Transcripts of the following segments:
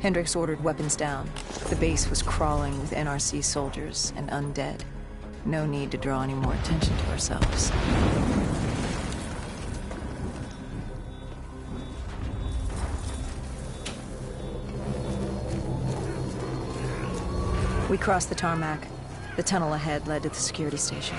Hendricks ordered weapons down. The base was crawling with NRC soldiers and undead. No need to draw any more attention to ourselves. We crossed the tarmac. The tunnel ahead led to the security station.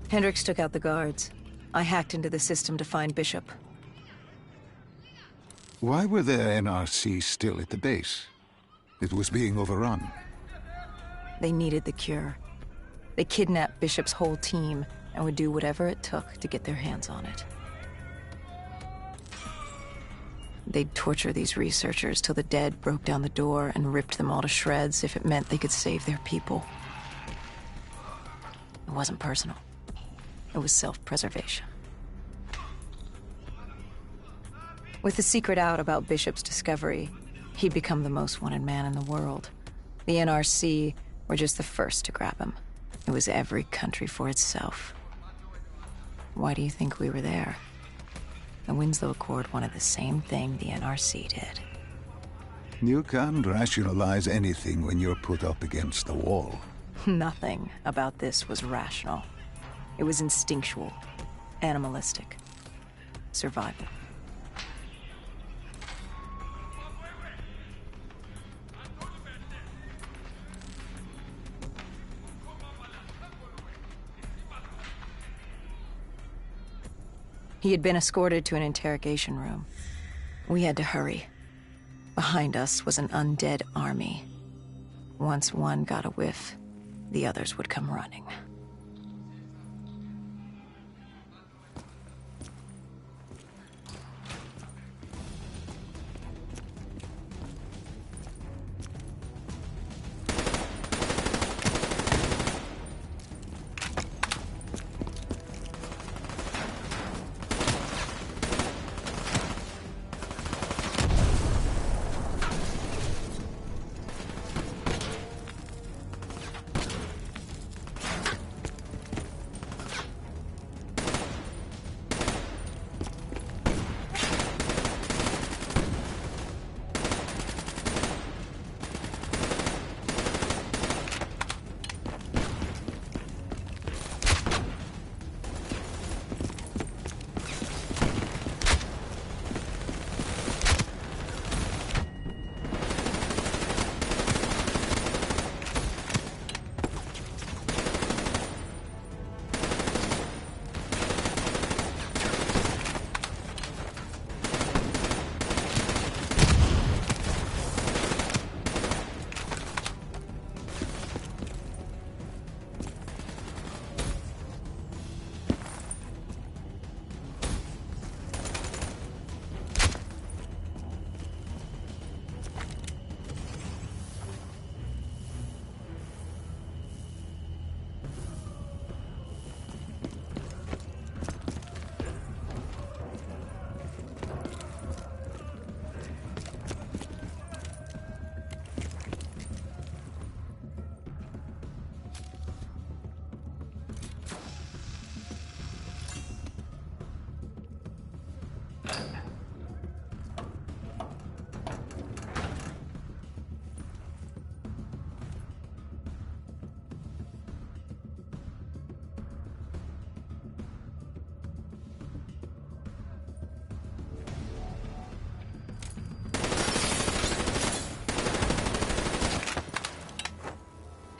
Hendricks took out the guards. I hacked into the system to find Bishop. Why were there NRC still at the base? It was being overrun. They needed the cure. They kidnapped Bishop's whole team and would do whatever it took to get their hands on it. They'd torture these researchers till the dead broke down the door and ripped them all to shreds if it meant they could save their people. It wasn't personal. It was self-preservation. With the secret out about Bishop's discovery, he'd become the most wanted man in the world. The NRC were just the first to grab him. It was every country for itself. Why do you think we were there? The Winslow Accord wanted the same thing the NRC did. You can't rationalize anything when you're put up against the wall. Nothing about this was rational. It was instinctual, animalistic, survival. He had been escorted to an interrogation room. We had to hurry. Behind us was an undead army. Once one got a whiff, the others would come running.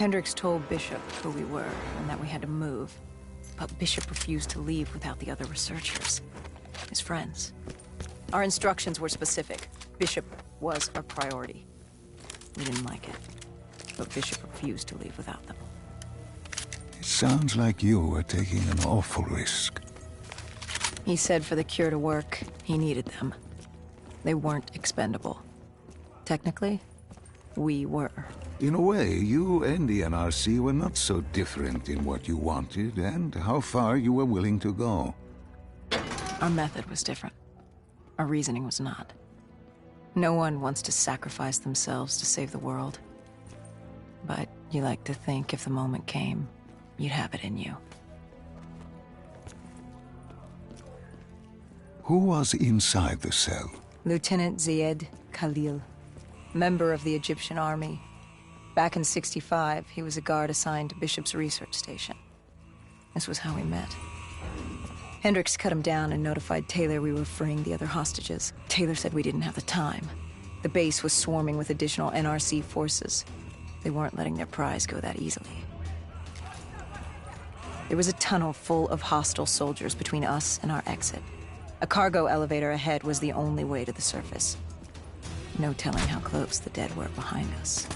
Hendricks told Bishop who we were and that we had to move. But Bishop refused to leave without the other researchers, his friends. Our instructions were specific. Bishop was our priority. We didn't like it, but Bishop refused to leave without them. It sounds like you were taking an awful risk. He said for the cure to work, he needed them. They weren't expendable. Technically, we were. In a way, you and the NRC were not so different in what you wanted and how far you were willing to go. Our method was different. Our reasoning was not. No one wants to sacrifice themselves to save the world. But you like to think if the moment came, you'd have it in you. Who was inside the cell? Lieutenant Zayed Khalil, member of the Egyptian army. Back in '65, he was a guard assigned to Bishop's research station. This was how we met. Hendricks cut him down and notified Taylor we were freeing the other hostages. Taylor said we didn't have the time. The base was swarming with additional NRC forces. They weren't letting their prize go that easily. There was a tunnel full of hostile soldiers between us and our exit. A cargo elevator ahead was the only way to the surface. No telling how close the dead were behind us.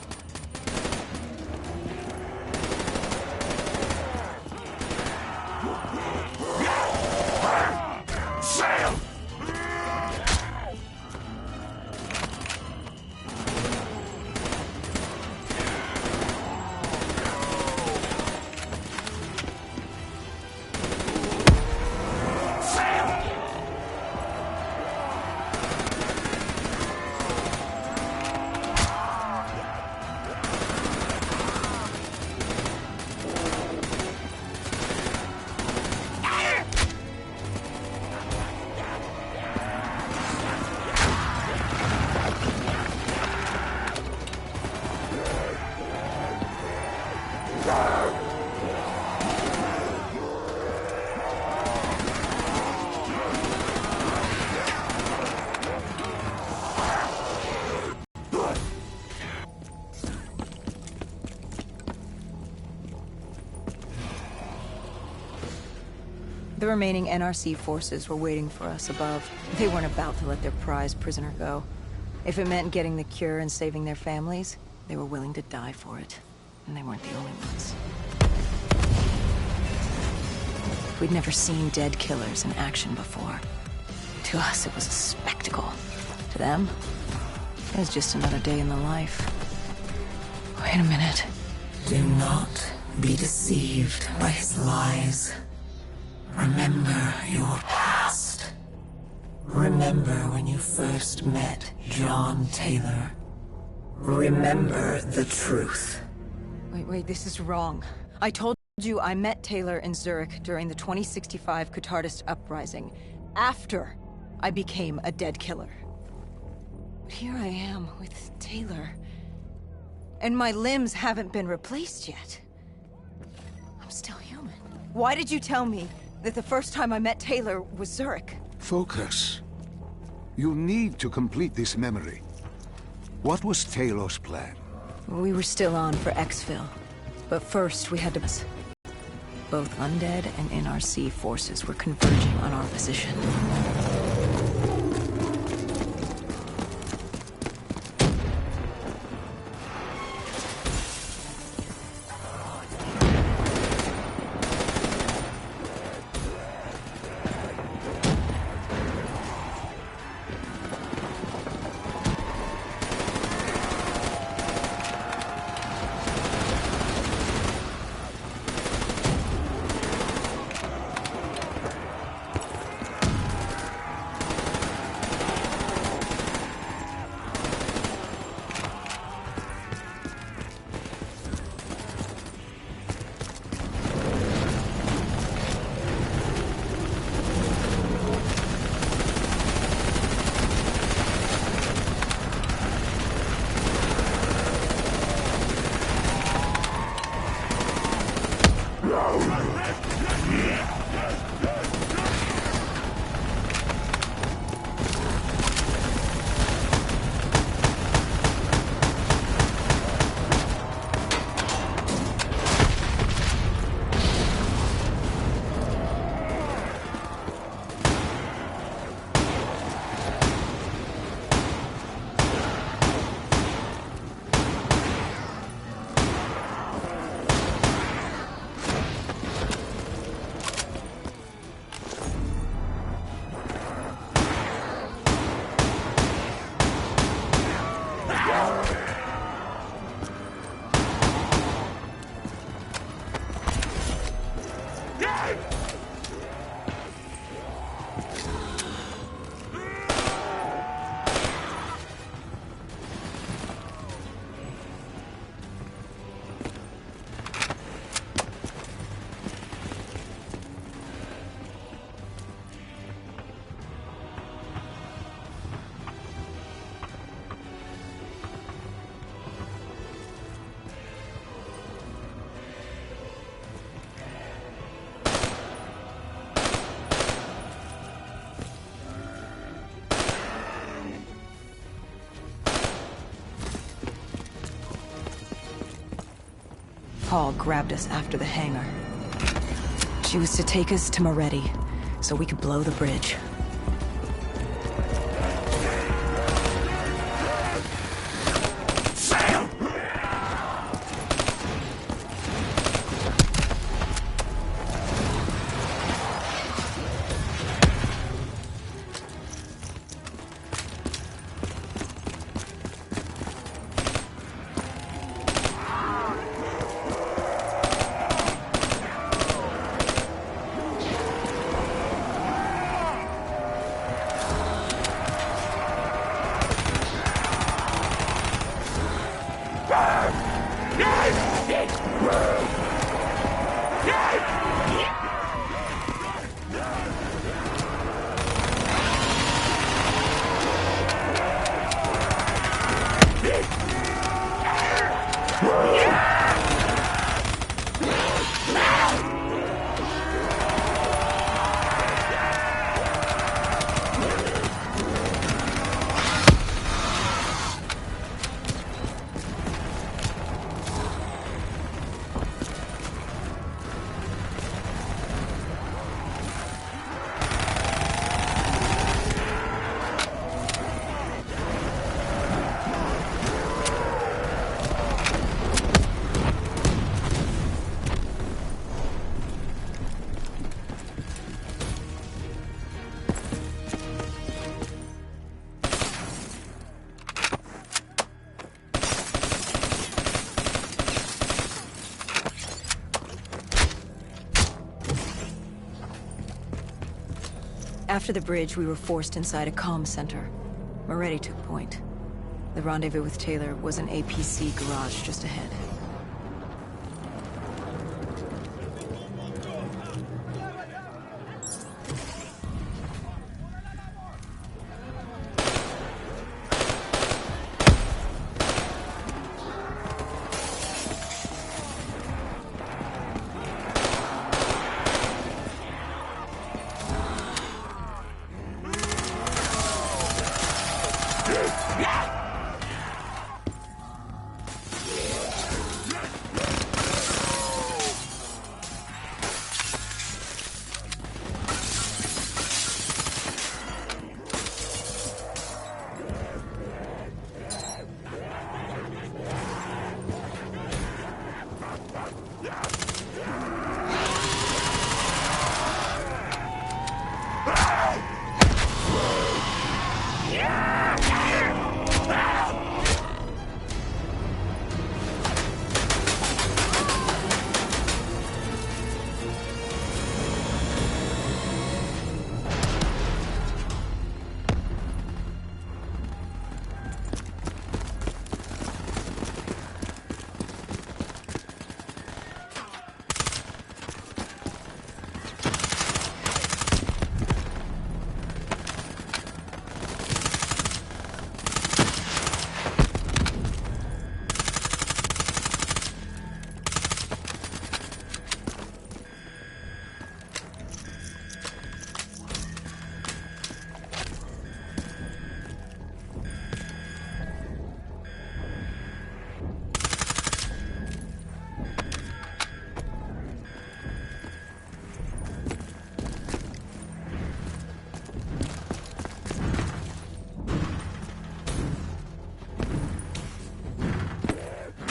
The remaining NRC forces were waiting for us above. They weren't about to let their prize prisoner go. If it meant getting the cure and saving their families, they were willing to die for it. And they weren't the only ones. We'd never seen dead killers in action before. To us, it was a spectacle. To them, it was just another day in the life. Wait a minute. Do not be deceived by his lies. Remember your past. Remember when you first met John Taylor. Remember the truth. Wait, this is wrong. I told you I met Taylor in Zurich during the 2065 Qatarist uprising, after I became a dead killer. But here I am with Taylor, and my limbs haven't been replaced yet. I'm still human. Why did you tell me that the first time I met Taylor was Zurich? Focus. You need to complete this memory. What was Taylor's plan? We were still on for exfil, but first we had to... Both undead and NRC forces were converging on our position. Paul grabbed us after the hangar. She was to take us to Moretti, so we could blow the bridge. After the bridge, we were forced inside a comm center. Moretti took point. The rendezvous with Taylor was an APC garage just ahead.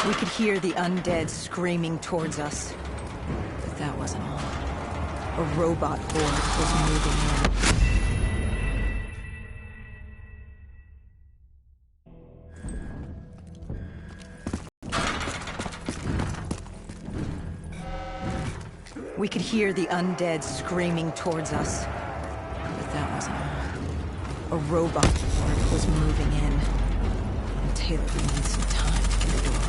We could hear the undead screaming towards us. But that wasn't all. A robot horde was moving in. We could hear the undead screaming towards us. But that wasn't all. A robot horde was moving in. And Taylor would need some time to get the door open.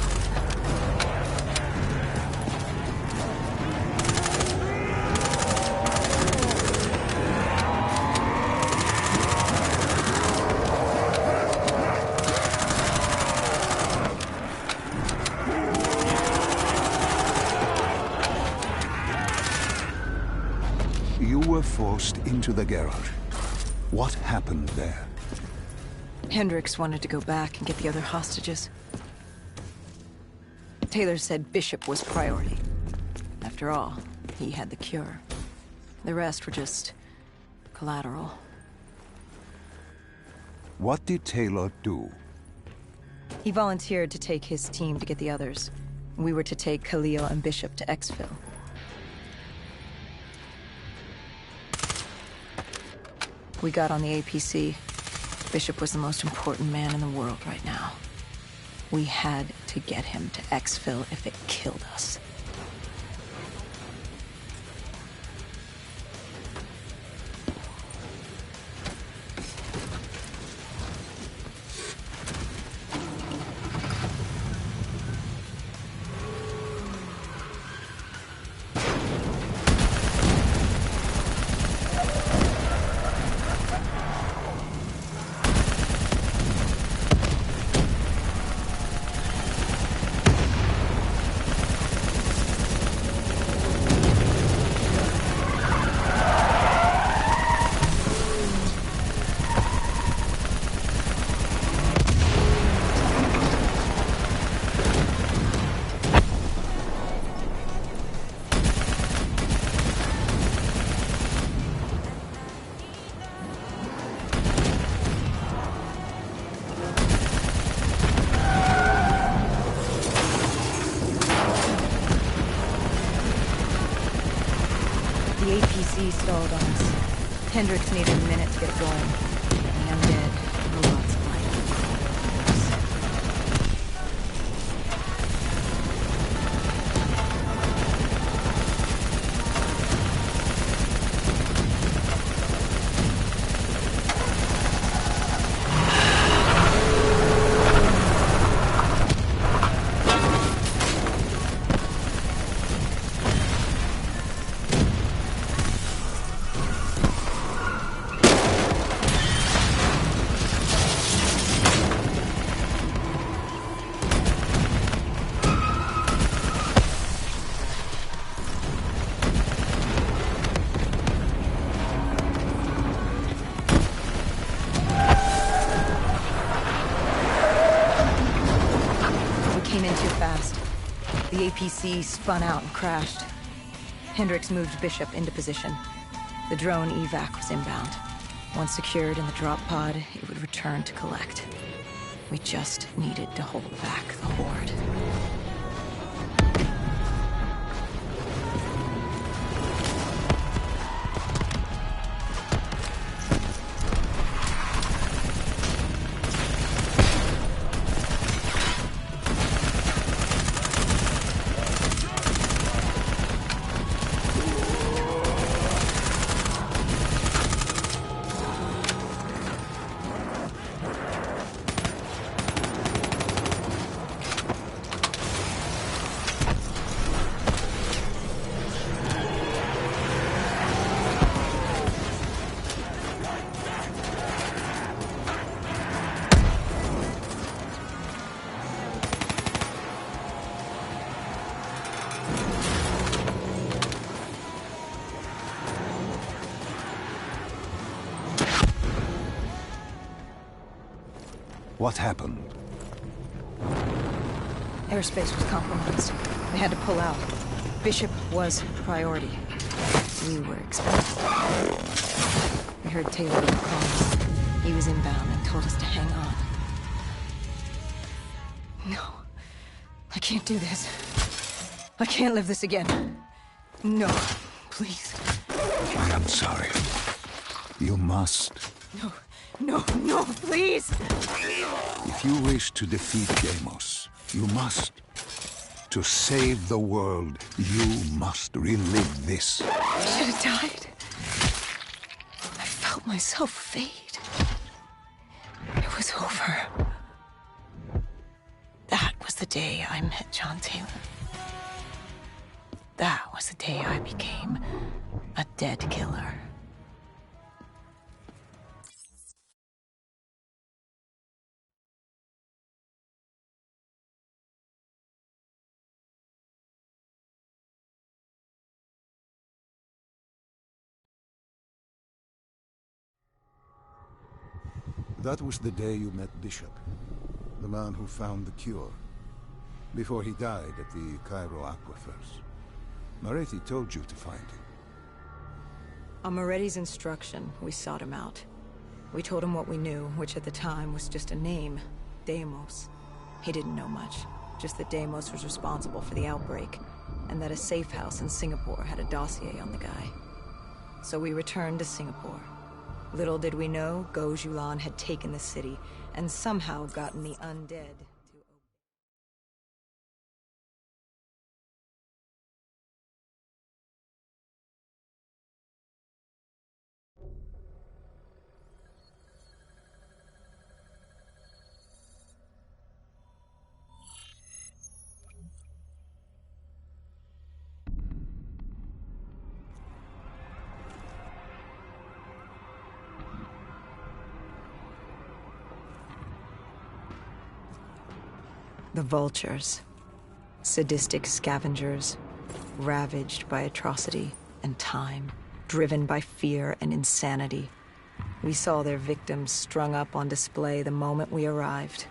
You were forced into the garage. What happened there? Hendricks wanted to go back and get the other hostages. Taylor said Bishop was priority. After all, he had the cure. The rest were just collateral. What did Taylor do? He volunteered to take his team to get the others. We were to take Khalil and Bishop to Exfil. We got on the APC. Bishop was the most important man in the world right now. We had to get him to Exfil if it killed us. The APC stalled on us. Hendricks needed a minute to get it going. The undead, robots alike. The APC spun out and crashed. Hendricks moved Bishop into position. The drone evac was inbound. Once secured in the drop pod, it would return to collect. We just needed to hold back the horde. What happened? Airspace was compromised. They had to pull out. Bishop was priority. We were expected. We heard Taylor call. He was inbound and told us to hang on. No. I can't do this. I can't live this again. No. Please. I am sorry. You must. No. No, no, please! If you wish to defeat Deimos, you must. To save the world, you must relive this. I should have died. I felt myself fade. It was over. That was the day I met John Taylor. That was the day I became a dead killer. That was the day you met Bishop, the man who found the cure. before he died at the Cairo aquifers. Moretti told you to find him. On Moretti's instruction, we sought him out. We told him what we knew, which at the time was just a name, Deimos. He didn't know much, just that Deimos was responsible for the outbreak, and that a safe house in Singapore had a dossier on the guy. So we returned to Singapore. Little did we know, Gojulan had taken the city, and somehow gotten the undead to obey. The vultures, sadistic scavengers, ravaged by atrocity and time, driven by fear and insanity. We saw their victims strung up on display the moment we arrived.